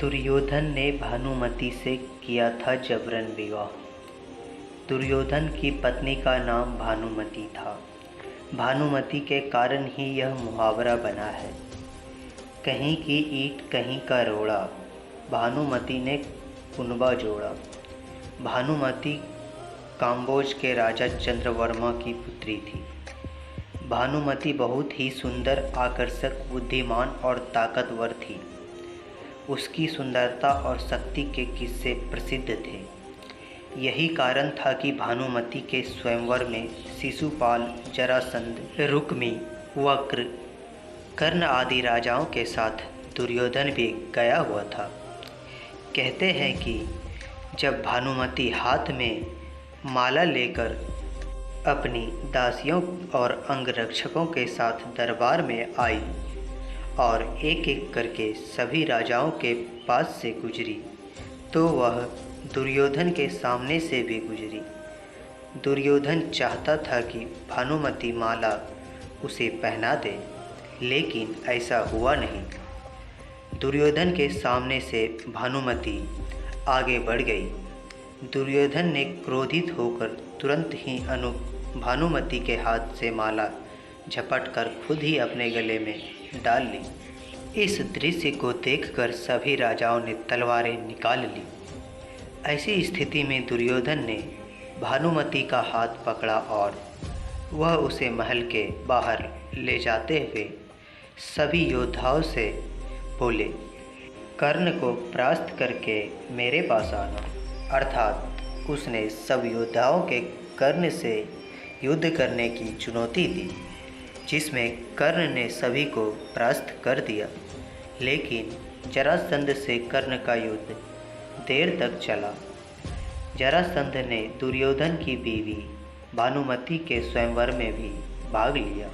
दुर्योधन ने भानुमति से किया था जबरन विवाह। दुर्योधन की पत्नी का नाम भानुमति था। भानुमति के कारण ही यह मुहावरा बना है, कहीं की ईंट कहीं का रोड़ा, भानुमति ने कुनबा जोड़ा। भानुमति काम्बोज के राजा चंद्रवर्मा की पुत्री थी। भानुमति बहुत ही सुंदर, आकर्षक, बुद्धिमान और ताकतवर थी। उसकी सुंदरता और शक्ति के किस्से प्रसिद्ध थे। यही कारण था कि भानुमति के स्वयंवर में शिशुपाल, जरासंध, रुक्मी, वक्र, कर्ण आदि राजाओं के साथ दुर्योधन भी गया हुआ था। कहते हैं कि जब भानुमति हाथ में माला लेकर अपनी दासियों और अंगरक्षकों के साथ दरबार में आई और एक एक करके सभी राजाओं के पास से गुजरी, तो वह दुर्योधन के सामने से भी गुजरी। दुर्योधन चाहता था कि भानुमति माला उसे पहना दे, लेकिन ऐसा हुआ नहीं। दुर्योधन के सामने से भानुमति आगे बढ़ गई। दुर्योधन ने क्रोधित होकर तुरंत ही भानुमति के हाथ से माला झपटकर खुद ही अपने गले में डाल ली। इस दृश्य को देखकर सभी राजाओं ने तलवारें निकाल ली। ऐसी स्थिति में दुर्योधन ने भानुमति का हाथ पकड़ा और वह उसे महल के बाहर ले जाते हुए सभी योद्धाओं से बोले, कर्ण को परास्त करके मेरे पास आना। अर्थात उसने सब योद्धाओं के कर्ण से युद्ध करने की चुनौती दी, जिसमें कर्ण ने सभी को परास्त कर दिया। लेकिन जरासंध से कर्ण का युद्ध देर तक चला। जरासंध ने दुर्योधन की बीवी भानुमति के स्वयंवर में भी भाग लिया,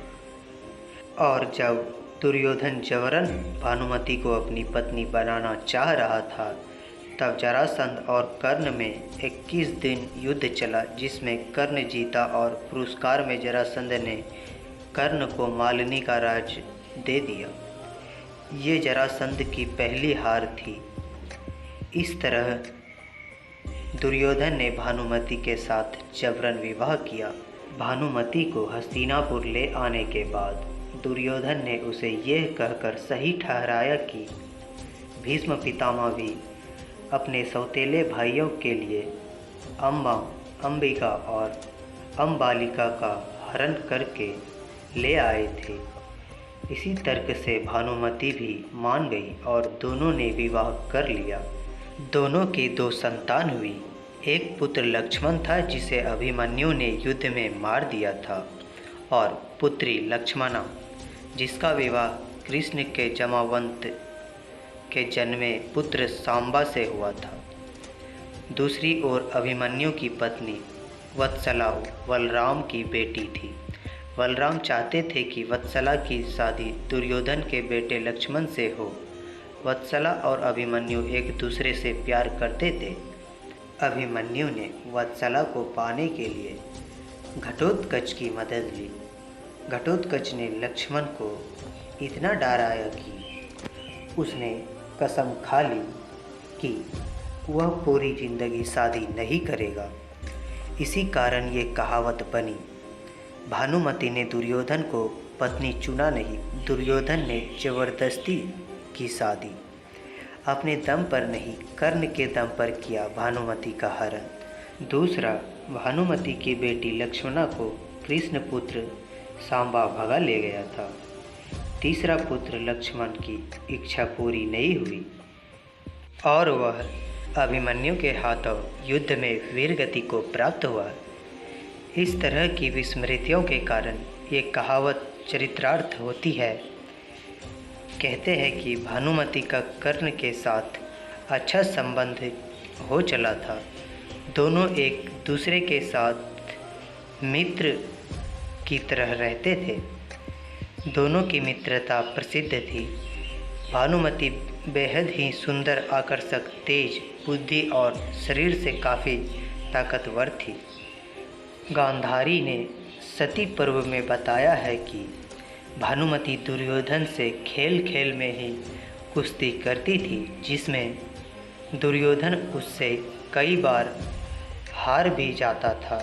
और जब दुर्योधन जबरन भानुमति को अपनी पत्नी बनाना चाह रहा था, तब जरासंध और कर्ण में 21 दिन युद्ध चला, जिसमें कर्ण जीता और पुरस्कार में जरासंध ने कर्ण को मालिनी का राज दे दिया। ये जरासंध की पहली हार थी। इस तरह दुर्योधन ने भानुमति के साथ जबरन विवाह किया। भानुमति को हस्तिनापुर ले आने के बाद दुर्योधन ने उसे यह कहकर सही ठहराया कि भीष्म पितामह भी अपने सौतेले भाइयों के लिए अम्बा, अंबिका और अम्बालिका का हरण करके ले आए थे। इसी तर्क से भानुमति भी मान गई और दोनों ने विवाह कर लिया। दोनों की 2 संतान हुई। एक पुत्र लक्ष्मण था, जिसे अभिमन्यु ने युद्ध में मार दिया था, और पुत्री लक्ष्मणा, जिसका विवाह कृष्ण के जमावंत के जन्मे पुत्र सांबा से हुआ था। दूसरी ओर अभिमन्यु की पत्नी वत्सला बलराम की बेटी थी। बलराम चाहते थे कि वत्सला की शादी दुर्योधन के बेटे लक्ष्मण से हो। वत्सला और अभिमन्यु एक दूसरे से प्यार करते थे। अभिमन्यु ने वत्सला को पाने के लिए घटोत्कच की मदद ली। घटोत्कच ने लक्ष्मण को इतना डराया कि उसने कसम खा ली कि वह पूरी जिंदगी शादी नहीं करेगा। इसी कारण ये कहावत बनी, भानुमति ने दुर्योधन को पत्नी चुना नहीं, दुर्योधन ने जबरदस्ती की शादी। अपने दम पर नहीं, कर्ण के दम पर किया भानुमति का हरण। दूसरा, भानुमति की बेटी लक्ष्मणा को कृष्ण पुत्र सांबा भगा ले गया था। तीसरा पुत्र लक्ष्मण की इच्छा पूरी नहीं हुई और वह अभिमन्यु के हाथों युद्ध में वीरगति को प्राप्त हुआ। इस तरह की विस्मृतियों के कारण ये कहावत चरितार्थ होती है। कहते हैं कि भानुमति का कर्ण के साथ अच्छा संबंध हो चला था। दोनों एक दूसरे के साथ मित्र की तरह रहते थे। दोनों की मित्रता प्रसिद्ध थी। भानुमति बेहद ही सुंदर, आकर्षक, तेज, बुद्धि और शरीर से काफ़ी ताकतवर थी। गांधारी ने सती पर्व में बताया है कि भानुमति दुर्योधन से खेल खेल में ही कुश्ती करती थी, जिसमें दुर्योधन उससे कई बार हार भी जाता था।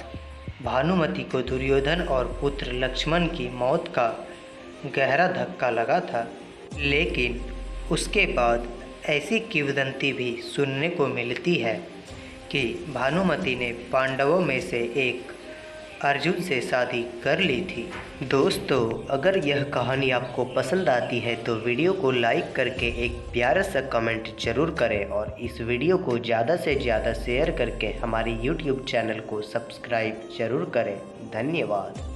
भानुमति को दुर्योधन और पुत्र लक्ष्मण की मौत का गहरा धक्का लगा था, लेकिन उसके बाद ऐसी किंवदंती भी सुनने को मिलती है कि भानुमति ने पांडवों में से एक अर्जुन से शादी कर ली थी। दोस्तों, अगर यह कहानी आपको पसंद आती है तो वीडियो को लाइक करके एक प्यारा सा कमेंट जरूर करें और इस वीडियो को ज़्यादा से ज़्यादा शेयर करके हमारे YouTube चैनल को सब्सक्राइब जरूर करें। धन्यवाद।